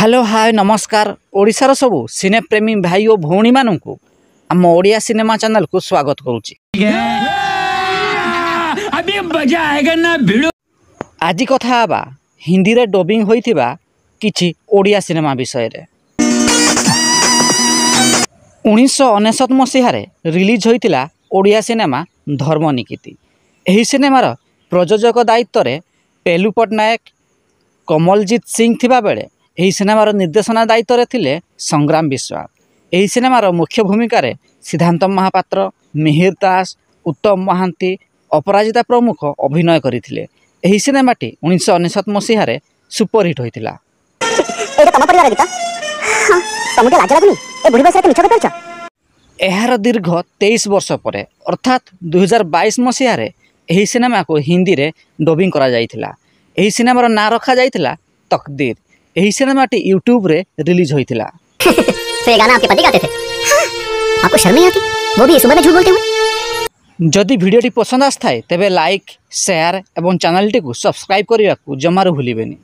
Hello hi नमस्कार ओडिशार सबू सिने प्रेमी भाई और भौणी मानू आम ओडिया सिनेमा चैनल को स्वागत करुच्ची। आज कथा आबा हिंदी रे डबिंग होइथिबा किछि ओडिया सिनेमा विषय रे। 1999 मसीह रिलीज होइतिला ओडिया सिनेमा धर्मनिकीति। एही सिनेमार प्रयोजक दायित्व रे पेलू पटनायक कमलजीत सिंह थिबा बेले एही सिनेमार निर्देशना दायित्व रे थिले संग्राम विश्वास। एही सिनेमार मुख्य भूमिका रे सिद्धांत महापात्र, मिहिर दास, उत्तम महांती, अपराजिता प्रमुख अभिनय करथिले। एही सिनेमाटी 1999 मसीह रे सुपरहिट होइतिला। एटा तम परिवार गीत हां तमके लाज लागुनी ए बुढी बसरा के मिछ कहतछ। एहार दीर्घ 23 वर्ष परे अर्थात 2022 मसीह रे एही सिनेमा को हिंदी रे डबिंग करा जाइथिला। एही सिनेमार ना रखा जाइथिला तकदीर। एही सिनेमाटी यूट्यूब रे रिलीज होइथिला। से गाना आपके पति गाते थे? हाँ। आपको शर्म नहीं आती? वो भी इस उम्र में झूठ बोलते हुए? जदि वीडियोटी पसंद आस्ताए तेबे लाइक, शेयर एवं चैनलटी को सब्सक्राइब करने को जमारू भूलिबेनी।